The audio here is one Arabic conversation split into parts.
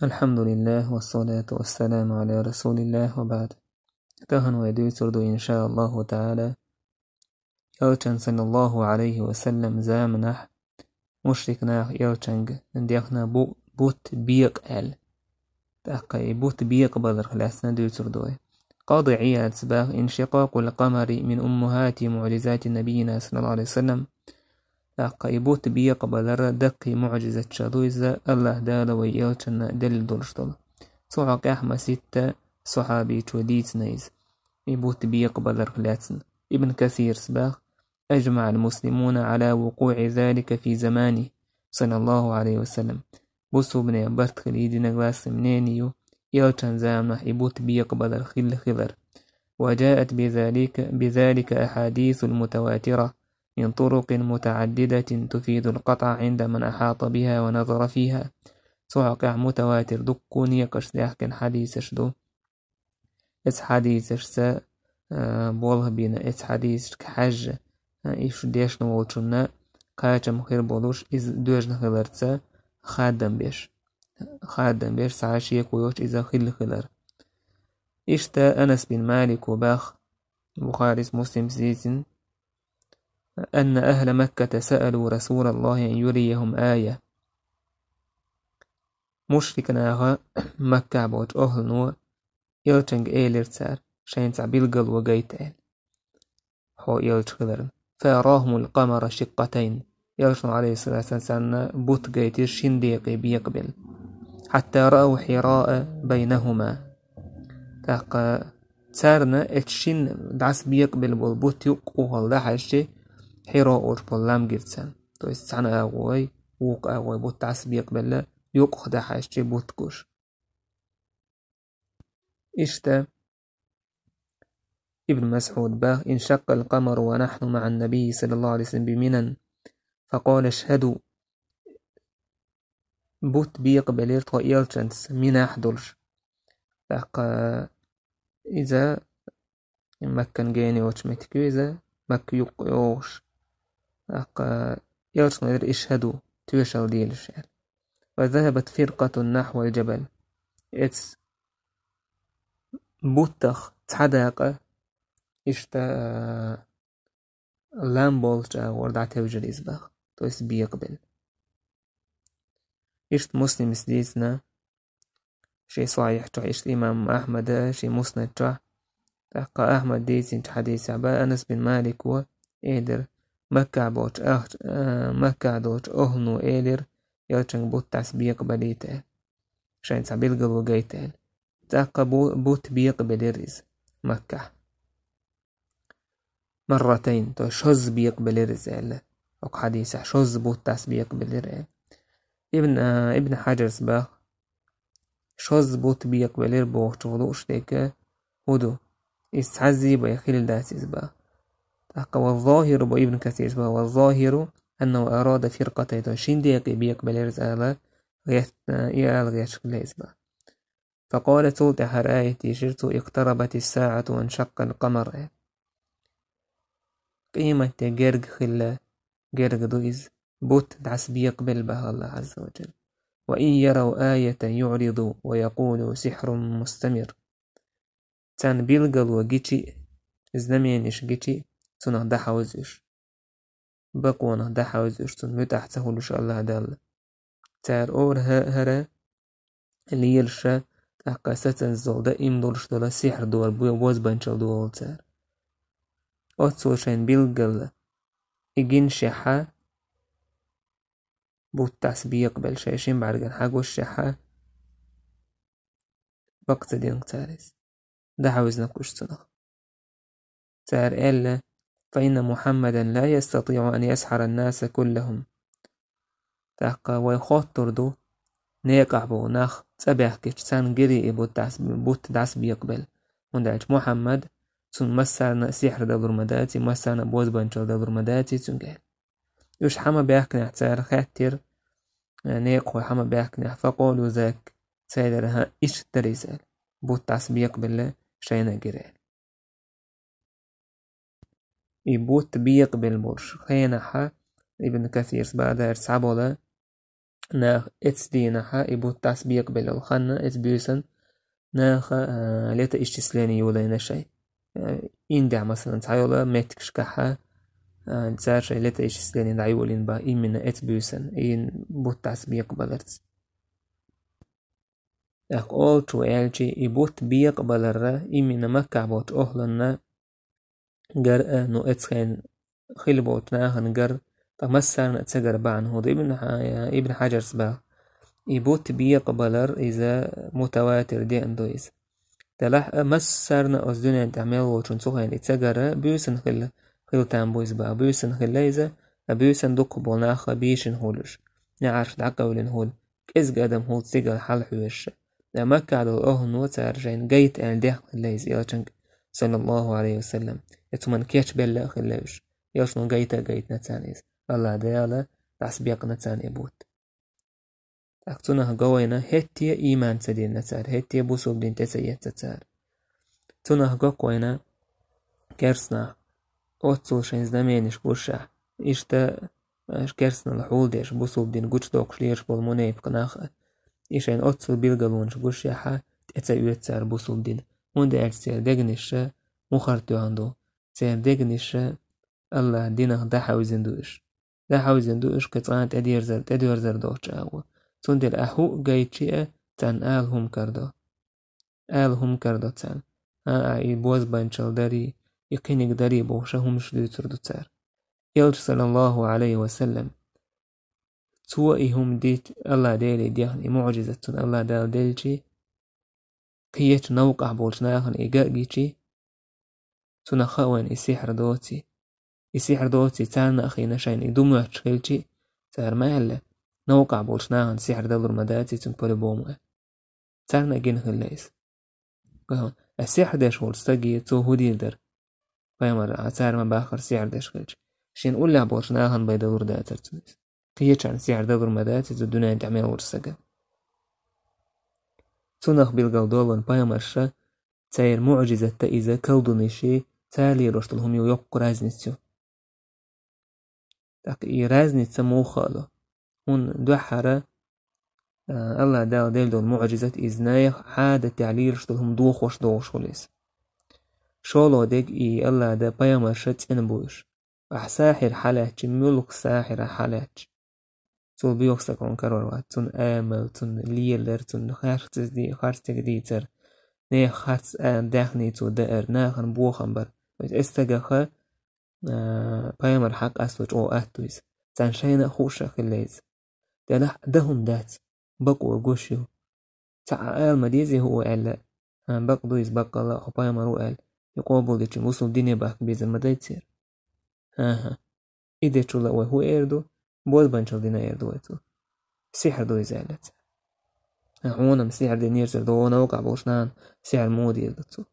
الحمد لله والصلاة والسلام على رسول الله وبعد. تهن ويدوي سردو إن شاء الله تعالى يوچن صلى الله عليه وسلم زامنح مشركنا يوچنگ نديخنا بوت بيق آل تأقى بوت بيق بدر خلاسنا دوي سردوه قاضي عياد سباق انشقاق القمر من أمهات معجزات نبينا صلى الله عليه وسلم تأقى بوت بيق بدر دقي معجزة شدويزة الله دال ويوچن دل دولشتول صحق أحمى ستة صحابي توديت نيز يبوت بيقبل رخلاتن. ابن كثير سباق أجمع المسلمون على وقوع ذلك في زمانه صلى الله عليه وسلم بوسو بن يبرت خليدي نغلاس منينيو يلتن زامنح يبوت بيقبل الخل خضر وجاءت بذلك أحاديث المتواترة من طرق متعددة تفيد القطع عند من أحاط بها ونظر فيها صحق متواتر دقون يقش ديحكن حديثش دو اس حديثش سا بوله بينا اس حديثش كحج إيش ديش نوولشنا قاچم خير بولوش إز دوجن خلرتسا خادم بيش سعاشيك ويوش إذا خلر إشتا أنس بن مالك وباخ بخاري مسلم زيزن أن أهل مكة سألوا رسول الله أن يريهم آية مشركناها مكة بوج أهل نو يلچنگ إيلرتسار شاينتع بيلغل وغيتال هو يلچ خلرن فأراهم القمر شقتين يلچن عليه الصلاة والسلام بوت غيتير شنديقي بيقبل حتى رأوا حراء بينهما تاقا تسارنا اتشين دعس بيقبل بالبوت يقوه لحشي حراء أوش باللام جرتسان تو استعنا أغوي ووق أغوي بوت دعس بيقبل يقوه دحشي بوت كوش إشتا ابن مسعود باه انشق القمر ونحن مع النبي صلى الله عليه وسلم بمنن فقال اشهدوا بوت بيقبل يرتو يلچنس من أحدلش تاقا إذا مكان جيني وش متكو إذا مكو يقوش تاقا يلچن ير اشهدوا توشل ديلش وذهبت فرقة نحو الجبل اتس بوتخ تحداقة إشتا لامبولجا ورد عتوجر إزباخ تويس بيقبل إشت مسلم سديسنا شي صحيح تو إشت إمام أحمد شي مسند تو تحقى أحمد ديسين حديث عبا أنس بن مالك و إيدر مكة دوش أهنو إيدر يلچنگ بوت تاس بيقبليته شاين سابيلغل وغيتال تحقى بوت بيقبل رز مكة مرتين تو شوز بيقبل رزال أو حديثة شوز بوت تاس بيقبل رزال ابن حجر سباق شوز بوت بيقبل ربوش تغلوش لك هدو استعزي بيخيل داسي سباق والظاهر بو ابن كثير سباق والظاهر أنه أراد فرقتين تو شين ديقي بيقبل رزال غيش سباق فقال سلطة هرآية شرط اقتربت الساعة وانشق القمر قيمة جرج خلا جرج دويز بوت دعس بيقبل بها الله عز وجل وإن يروا آية يعرضوا ويقولوا سحر مستمر تان بيلغل وجيتي زنمينش جيتي تنه دحوزش بقوانه دحوزش تن متاح تهولش الله دال تار أور هرا اللي يلشا تحقا ستن زولدا إمدولش دولا سحر دول بوز بانشل دول تار أتسوشين بيلغل إجين شحا بوتاس بيقبل شايشين بعرقن حاجو الشحا وقت دين تاريس ده عاوزنا كوش صنخ تار إلا فإن محمدا لا يستطيع أن يسحر الناس كلهم تحقا ويخاطر دو نيقع بو ناخ تسابيح كيش تسان جري بوت داس بيقبل وندعج محمد تون مسارنا سحر دابر مداتي مسارنا بوز بانشل دابر مداتي تون قال يوش حما بيحكنا تار خاتر نيقو حما بيحكنا فقولوا ذاك سيدرها إيش تريسال بوت داس بيقبل شينا جرال يبوت بيقبل برش خينا حا ابن كثير بعد ارسعبولا ناخ اتس دي نحا إبوت تسبيق بالخنا اتس بيوسن ناخ ليتا إشتسلاني يولين شيء إندع مثلا تعيولا ميتكش كحا تسار شيء ليتا إشتسلاني دعيولين با إمنا اتس بيوسن إن بوت تسبيق بالرتس أخ أول تو ألجي إبوت بيق بالرة إمنا مكع بوت أهلنا جر نو اتسخين خلبوت ناخن جر تمسر نتسجر بعن هو ابن حجر سبا يبوت بي قبلر إذا متواتر دي أندويز تلاح مسرنا أصدنا تعمل وشن سوهين اتسجر بيوسن خل تامبويز با بيوسن خليزة بيوسن دق بوناخ بيشن هولش نعرف دعقا ولن هول كيز قدم هول تسجر حال حوش لما كعدو أهن وتارجين جيت أن ده خليز يلچنك صلى الله عليه وسلم يتمن كيش بلا خليش يوشنو جيت نتانيز الله ديالا تسبيق نتان يبوت أكتونه قوينا هتيا إيمان تدين نتار هتيا بوسوب دين تسيت تتار تونه قوينا كرسنا أوتسو شين زمانش بوشع إشتا كرسنا الحول ديش بوسوب دين قوش دوكش ليش بالمونيب قناخة إشين أوتسو بيلغلونش بوشيحة تتسيوت تار بوسوب دين وند أرسير دقنشة مخارتو عندو تير دقنشة الله دينه دا حاوزن دوش كتغان تدير زر دوش أهو تندر أحو جايتشي تان آلهم كردو تان أي بوز بانشال داري يقينك داري بوشهم شدو تردو تار يلج صلى الله عليه وسلم توئهم ديت الله ديلي ديهن معجزة الله دال ديلجي قيت نوقع بولشناهن إيقاقيتي تنخوان يسيحر دوتي تانا أخي نشين إدومو أتشخيلتي تار مهلا نوقع بولشناهن سيحر دالور مداتي تنبولي بومو تارنا جين خليس قهون السيحر داش ولستاقي تو هوديلدر فيمر عتار ما باخر سيحر داش خلتي شين أولا بولشناهن بيدالور داتر تنس قيت عن سيحر دالور مداتي تدونا تعمل ورساقا تنخ بالقلدولن فيمرشا تاير معجزة تأيزا كودونيشي تالي رشتلهم يوق رازنيتسو تاك إي رازنيتسا موخالو هون دوحرة الله دال دون معجزة إزنايخ عادة تعليل رشتلهم دوخ وليس شولو ديك إي الله دا بيامرشت إنبوش أحساحر حالاتش ملك ساحر حالاتش تول بيوكساكون كرور تون آمل تون ليلر تون خارتك ديتر نه خارت داخني تو دائر ناخن بوخن بر استجاخا بايمر حق أسوج أو أهتويز تنشينا خوشة خليز دهم دات بقوا قوشيو تعال مديزي هو ألا بقدويز بقى الله بايمر وقال يقوبل ديش موسم ديني باك بيزن مدايتسير ها إيدي تشولا وهو إيردو بوز بانشل دينا إيردو إتو سيحر دوي زالت عونم سيحر دي نيرسر دو نوقع بوشنان سيحر مودي إيردو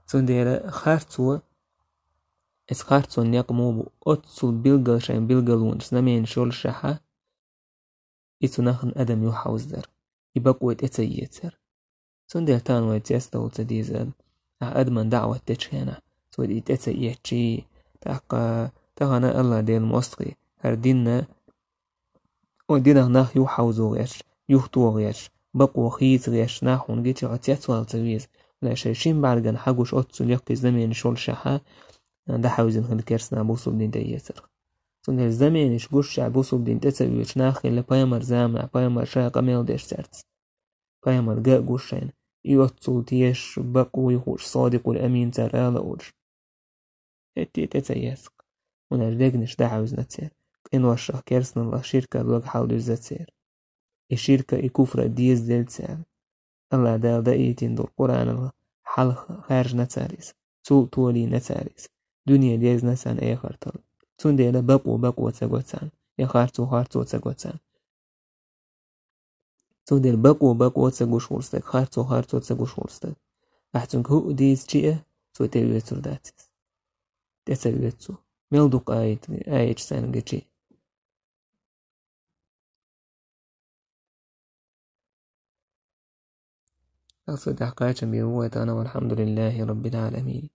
تندير خارتو خارتو نيقمو أتسو بيلغل بيلغلون سنمين شول شحا إتو ناخن أدم يوحاوز در يبقوت إتسيتر تندير تانو يتيستو تديزل أدمن دعوة تشينا تودي إتسيتشي تاقنا الله ديل مصري هردينا ودينا ناخ يوحاوزو غيش يوحتو غيش بقو خيز غيش ناخون جيتي عتياتوال تغيز لا شايشين بعرقن حقوش أتسو ليقي زمين شول شحا ده حاوزين خل كرسنا بوصو بدين تيسر تندير زمين شقوش شع بوصو بدين تسويش ناخي اللي بايمر زامع بايمر شاقا ميل ديش سرتس بايمر قاق قوشين يوتسو تيش بقو يخوش صادق والأمين تر آلا أولش هتي تتيسق ونردقنش ده حاوزنا تسير إن وشح كرسنا الله شركة لوق حال دوزة تسير الشركة إكوفرة ديز ديل تسير الله دال دقيتين دول قرآن الله حال خارج نتاريس تولي نتاريس دنيا ديز نسان اي خارتل تون ديلا بقو تساقوتان يا خارتو تساقوتان تون ديل بقو تساقوش ورستك خارتو تساقوش ورستك احتنك هو ديز جيه تو تلويتر داتس تساقوتو ملدوق آيت سانجي جي أصدق حقايا بيروت أنا والحمد لله رب العالمين